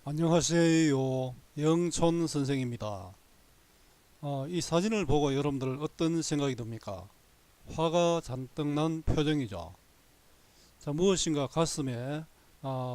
안녕하세요. 영촌 선생입니다. 이 사진을 보고 여러분들 어떤 생각이 듭니까? 화가 잔뜩 난 표정이죠. 자, 무엇인가 가슴에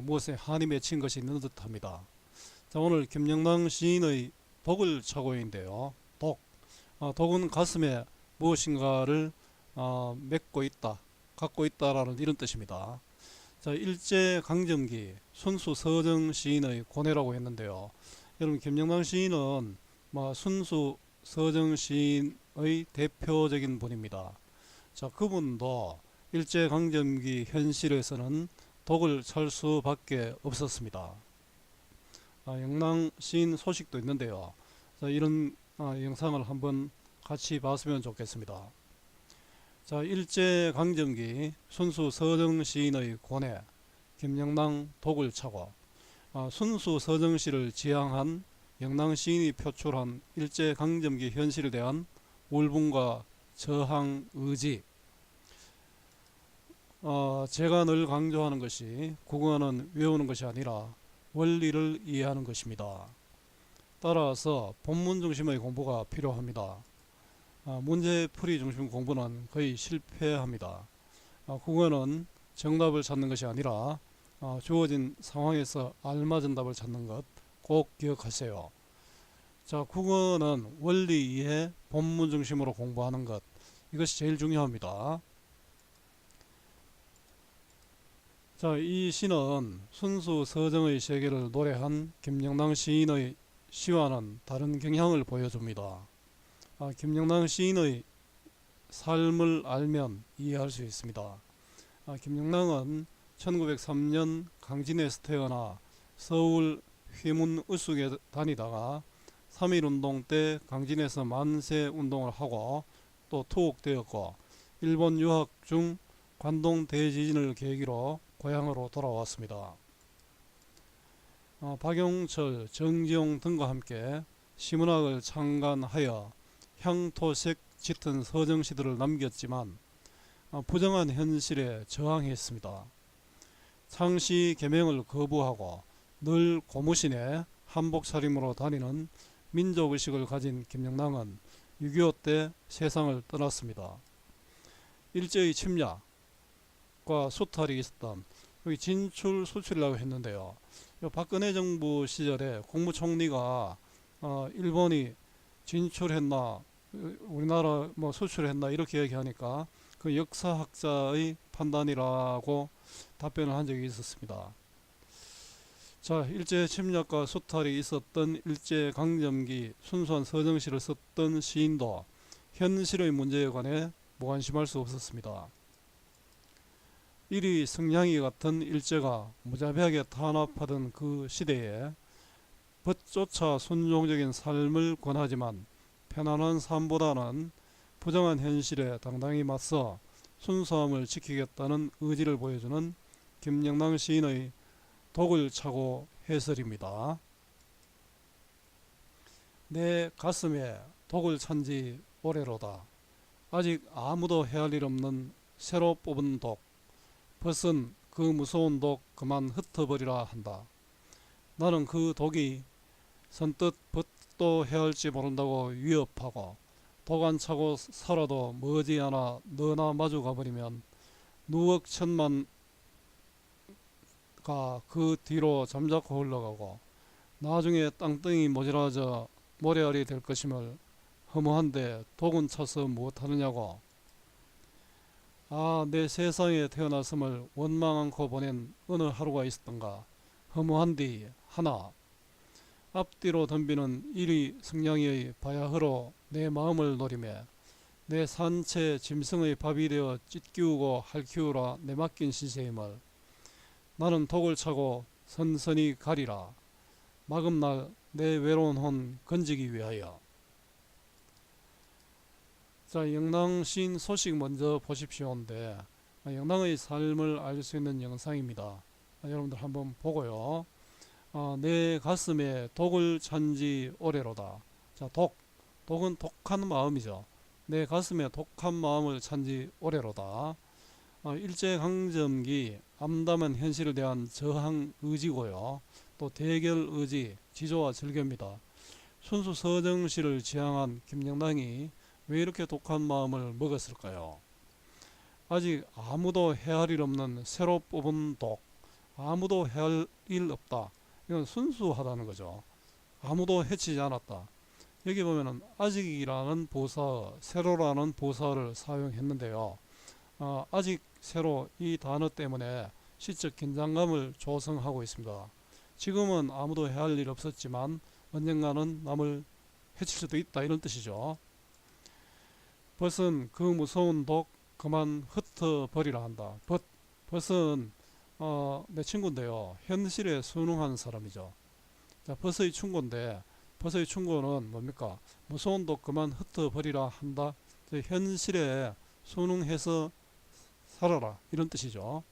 무엇에 한이 맺힌 것이 있는 듯합니다. 자, 오늘 김영남 시인의 독을 차고인데요. 독. 독은 가슴에 무엇인가를 맺고 있다, 갖고 있다라는 이런 뜻입니다. 자, 일제강점기 순수 서정 시인의 고뇌라고 했는데요. 여러분, 김영남 시인은 순수 서정 시인의 대표적인 분입니다. 자, 그분도 일제강점기 현실에서는 독을 찰 수밖에 없었습니다. 영남 시인 소식도 있는데요. 자, 이런 영상을 한번 같이 봤으면 좋겠습니다. 자, 일제강점기 순수 서정 시인의 고뇌, 김영남 독을 차고. 순수 서정시를 지향한 영남 시인이 표출한 일제강점기 현실에 대한 울분과 저항 의지. 제가 늘 강조하는 것이 국어는 외우는 것이 아니라 원리를 이해하는 것입니다. 따라서 본문 중심의 공부가 필요합니다. 문제풀이 중심 공부는 거의 실패합니다. 국어는 정답을 찾는 것이 아니라 주어진 상황에서 알맞은 답을 찾는 것 꼭 기억하세요. 자, 국어는 원리 이해, 본문 중심으로 공부하는 것, 이것이 제일 중요합니다. 자, 이 시는 순수 서정의 세계를 노래한 김영남 시인의 시와는 다른 경향을 보여줍니다. 김영남 시인의 삶을 알면 이해할 수 있습니다. 김영남은 1903년 강진에서 태어나 서울 휘문으숙에 다니다가 3.1운동 때 강진에서 만세 운동을 하고 또 투옥되었고, 일본 유학 중 관동 대지진을 계기로 고향으로 돌아왔습니다. 박용철, 정지용 등과 함께 시문학을 창간하여 향토색 짙은 서정시들을 남겼지만 부정한 현실에 저항했습니다. 창씨 계명을 거부하고 늘 고무신에 한복 차림으로 다니는 민족의식을 가진 김영남은 6.25 때 세상을 떠났습니다. 일제의 침략과 수탈이 있었던, 여기 진출 수출이라고 했는데요. 박근혜 정부 시절에 국무총리가 일본이 진출했나 우리나라 수출했나 이렇게 얘기하니까 그 역사학자의 판단이라고 답변을 한 적이 있었습니다. 자, 일제 침략과 수탈이 있었던 일제강점기 순수한 서정시를 썼던 시인도 현실의 문제에 관해 무관심할 수 없었습니다. 일이 성냥이 같은 일제가 무자비하게 탄압하던 그 시대에 법조차 순종적인 삶을 권하지만 편안한 삶보다는 부정한 현실에 당당히 맞서 순수함을 지키겠다는 의지를 보여주는 김영남 시인의 독을 차고 해설입니다. 내 가슴에 독을 찬지 오래로다. 아직 아무도 헤아릴 일 없는 새로 뽑은 독. 벗은 그 무서운 독 그만 흩어버리라 한다. 나는 그 독이 선뜻 벗도 헤할지 모른다고 위협하고, 독 안 차고 살아도 머지않아 너나 마주 가버리면 누억 천만가 그 뒤로 잠자코 흘러가고 나중에 땅덩이 모자라져 모래알이 될 것임을 허무한데 독은 차서 무엇하느냐고. 내 세상에 태어났음을 원망 않고 보낸 어느 하루가 있었던가. 허무한디 하나. 앞뒤로 덤비는 이리 승냥이의 바야흐로 내 마음을 노리매 내 산채 짐승의 밥이 되어 찢기우고 핥기우라 내맡긴 시세임을. 나는 독을 차고 선선히 가리라. 마금날 내 외로운 혼 건지기 위하여. 자, 영남 시인 소식 먼저 보십시오인데, 영남의 삶을 알 수 있는 영상입니다. 여러분들 한번 보고요. 내 가슴에 독을 찬지 오래로다. 자, 독은 독한 마음이죠. 내 가슴에 독한 마음을 찬지 오래로다. 일제강점기 암담한 현실에 대한 저항 의지고요. 또 대결 의지, 지조와 절개입니다. 순수 서정시를 지향한 김영당이 왜 이렇게 독한 마음을 먹었을까요? 아직 아무도 해할 일 없는 새로 뽑은 독, 아무도 해할 일 없다. 이건 순수하다는 거죠. 아무도 해치지 않았다. 여기 보면은 아직이라는 보사, 새로라는 보사를 사용했는데요. 아직, 새로 이 단어 때문에 시적 긴장감을 조성하고 있습니다. 지금은 아무도 해할 일 없었지만 언젠가는 남을 해칠 수도 있다, 이런 뜻이죠. 벗은 그 무서운 독 그만 흩어버리라 한다. 벗은 내 친구인데요. 현실에 순응한 사람이죠. 자, 벗의 충고인데 벗의 충고는 뭡니까? 무서운 독 그만 흩어버리라 한다. 현실에 순응해서 살아라, 이런 뜻이죠.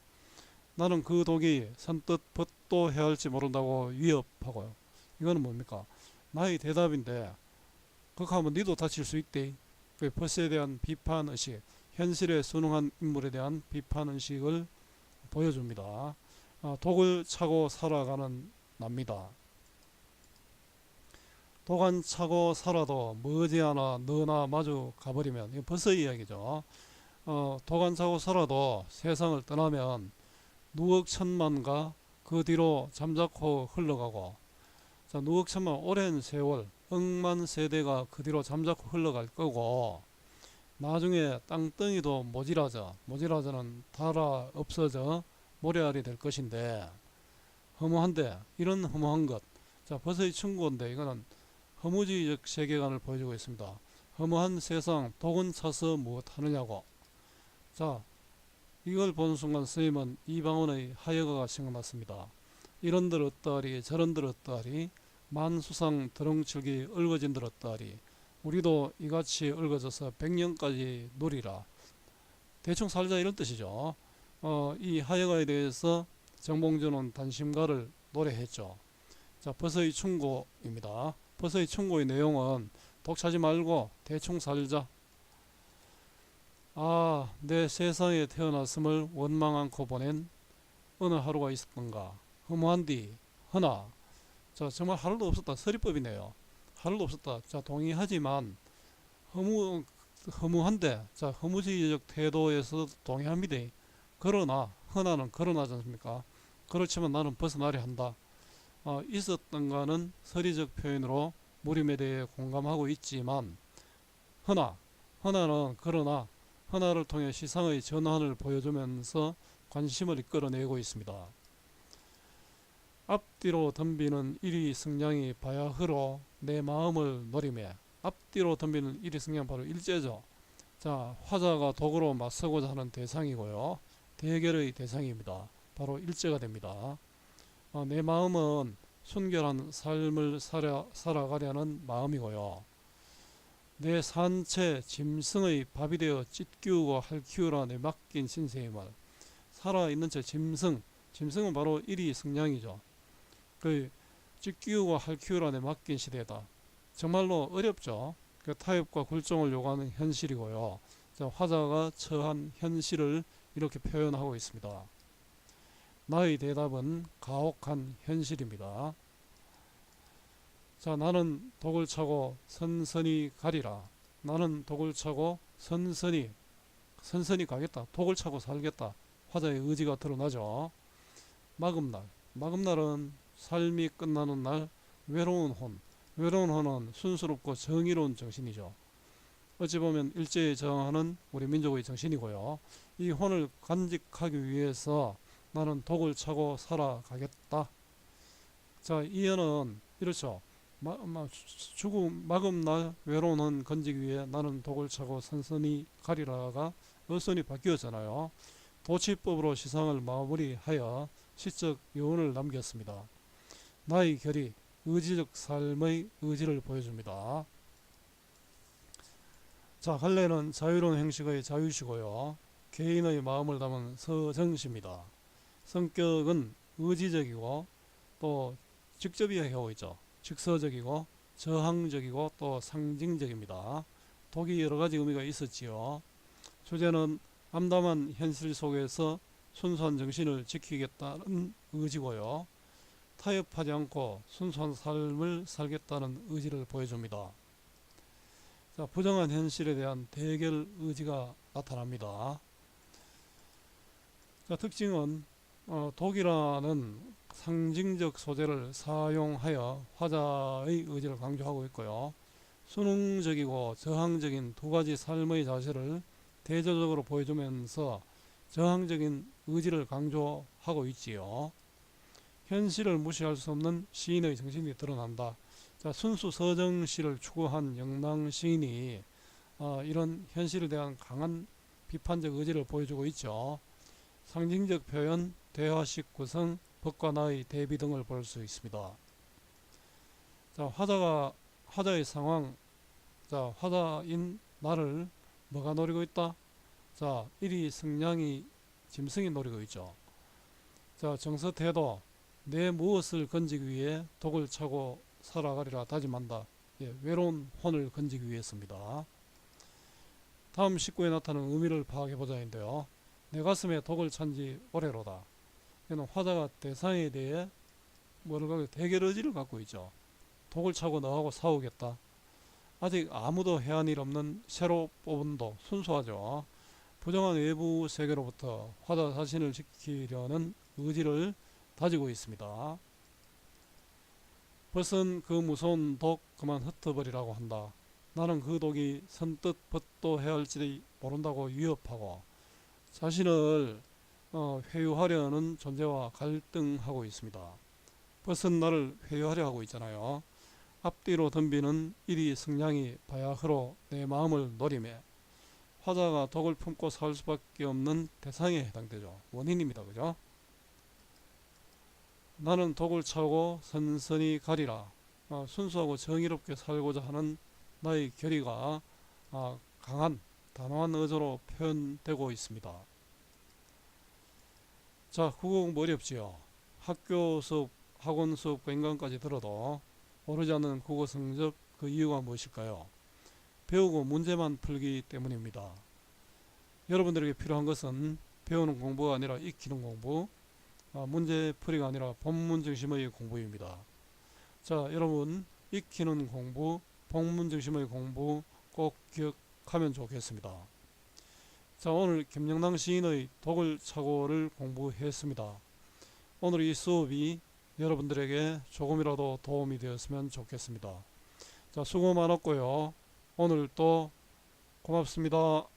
나는 그 독이 선뜻 벗도 해야 할지 모른다고 위협하고요. 이거는 뭡니까? 나의 대답인데 그렇게 하면 니도 다칠 수 있대. 그 벗에 대한 비판의식, 현실에 순응한 인물에 대한 비판의식을 보여줍니다. 독을 차고 살아가는 납니다. 독 안 차고 살아도 머지않아 너나 마주 가버리면, 이거 벗의 이야기죠. 독 안 차고 살아도 세상을 떠나면 누억 천만가 그 뒤로 잠자코 흘러가고, 자, 누억 천만, 오랜 세월, 억만 세대가 그 뒤로 잠자코 흘러갈 거고, 나중에 땅덩이도 모지라져는 닳아 없어져 모래알이 될 것인데, 허무한데, 이런 허무한 것, 자, 벗의 충고인데 이거는 허무주의적 세계관을 보여주고 있습니다. 허무한 세상, 독은 차서 무엇하느냐고. 자, 이걸 보는 순간 스님은 이방원의 하여가가 생각났습니다. 이런들 어떠하리 저런들 어떠하리, 만수상 드렁칠기 얽어진들 어떠하리, 우리도 이같이 얽어져서 100년까지 누리라. 대충 살자, 이런 뜻이죠. 이 하여가에 대해서 정봉주는 단심가를 노래했죠. 자, 벗의 충고입니다. 벗의 충고의 내용은 독 차지 말고 대충 살자. 내 세상에 태어났음을 원망 않고 보낸 어느 하루가 있었던가. 허무한디 허나, 자, 정말 하루도 없었다. 서리법이네요. 하루도 없었다. 자, 동의하지만 허무한데, 자, 허무주의적 태도에서 동의합니다. 그러나, 허나는 그러나지 않습니까? 그렇지만 나는 벗어나려 한다. 있었던가는 서리적 표현으로 무림에 대해 공감하고 있지만, 허나는 그러나, 허나를 통해 시상의 전환을 보여주면서 관심을 이끌어내고 있습니다. 앞뒤로 덤비는 일이승량이 바야흐로 내 마음을 노림해. 앞뒤로 덤비는 일이승량, 바로 일제죠. 자, 화자가 독으로 맞서고자 하는 대상이고요. 대결의 대상입니다. 바로 일제가 됩니다. 내 마음은 순결한 삶을 살아가려는 마음이고요. 내 산채 짐승의 밥이 되어 찢기우고 할키우라 내 맡긴 신세임을. 살아있는 채 짐승은 바로 일이승량이죠. 그 찢기우고 할키우라 내 맡긴 시대다. 정말로 어렵죠. 그 타협과 굴종을 요구하는 현실이고요. 자, 화자가 처한 현실을 이렇게 표현하고 있습니다. 나의 대답은 가혹한 현실입니다. 자, 나는 독을 차고 선선히 가리라. 나는 독을 차고 선선히 가겠다. 독을 차고 살겠다. 화자의 의지가 드러나죠. 마금날은 삶이 끝나는 날, 외로운 혼은 순수롭고 정의로운 정신이죠. 어찌 보면 일제에 저항하는 우리 민족의 정신이고요. 이 혼을 간직하기 위해서 나는 독을 차고 살아가겠다. 자, 이어는 이렇죠. 마금날 외로운 헌 건지기 위해 나는 독을 차고 선선히 가리라가 어선이 바뀌었잖아요. 도치법으로 시상을 마무리하여 시적 여운을 남겼습니다. 나의 결의, 의지적 삶의 의지를 보여줍니다. 자, 할례는 자유로운 행식의 자유시고요. 개인의 마음을 담은 서정시입니다. 성격은 의지적이고 또 직접 이야기하고 있죠. 직서적이고 저항적이고 또 상징적입니다. 독이 여러가지 의미가 있었지요. 주제는 암담한 현실 속에서 순수한 정신을 지키겠다는 의지고요. 타협하지 않고 순수한 삶을 살겠다는 의지를 보여줍니다. 자, 부정한 현실에 대한 대결 의지가 나타납니다. 자, 특징은 독이라는 상징적 소재를 사용하여 화자의 의지를 강조하고 있고요. 순응적이고 저항적인 두 가지 삶의 자세를 대조적으로 보여주면서 저항적인 의지를 강조하고 있지요. 현실을 무시할 수 없는 시인의 정신이 드러난다. 자, 순수 서정시를 추구한 영랑 시인이 이런 현실에 대한 강한 비판적 의지를 보여주고 있죠. 상징적 표현, 대화식 구성, 법과 나의 대비 등을 볼 수 있습니다. 자, 화자의 상황. 자, 화자인 나를 뭐가 노리고 있다? 자, 일이 승냥이 짐승이 노리고 있죠. 자, 정서 태도. 내 무엇을 건지기 위해 독을 차고 살아가리라 다짐한다. 예, 외로운 혼을 건지기 위해서입니다. 다음 식구에 나타나는 의미를 파악해보자인데요. 내 가슴에 독을 찬지 오래로다. 이는 화자가 대상에 대해 대결 의지를 갖고 있죠. 독을 차고 너하고 싸우겠다. 아직 아무도 해한 일 없는 새로 뽑은 독, 순수하죠. 부정한 외부 세계로부터 화자 자신을 지키려는 의지를 다지고 있습니다. 벗은 그 무서운 독 그만 흩어버리라고 한다. 나는 그 독이 선뜻 벗도 해할지 모른다고 위협하고 자신을 회유하려는 존재와 갈등하고 있습니다. 벗은 나를 회유하려 하고 있잖아요. 앞뒤로 덤비는 일이 승냥이 바야흐로 내 마음을 노리매 화자가 독을 품고 살 수밖에 없는 대상에 해당되죠. 원인입니다. 그죠? 나는 독을 차고 선선히 가리라. 순수하고 정의롭게 살고자 하는 나의 결의가 강한 단호한 의지로 표현되고 있습니다. 자, 국어 공부 어렵지요. 학교 수업, 학원 수업과 인강까지 들어도 오르지 않는 국어 성적, 그 이유가 무엇일까요? 배우고 문제만 풀기 때문입니다. 여러분들에게 필요한 것은 배우는 공부가 아니라 익히는 공부, 문제풀이가 아니라 본문 중심의 공부입니다. 자, 여러분 익히는 공부, 본문 중심의 공부 꼭 기억하면 좋겠습니다. 자, 오늘 김영남 시인의 독을 차고를 공부했습니다. 오늘 이 수업이 여러분들에게 조금이라도 도움이 되었으면 좋겠습니다. 자, 수고 많았고요. 오늘 또 고맙습니다.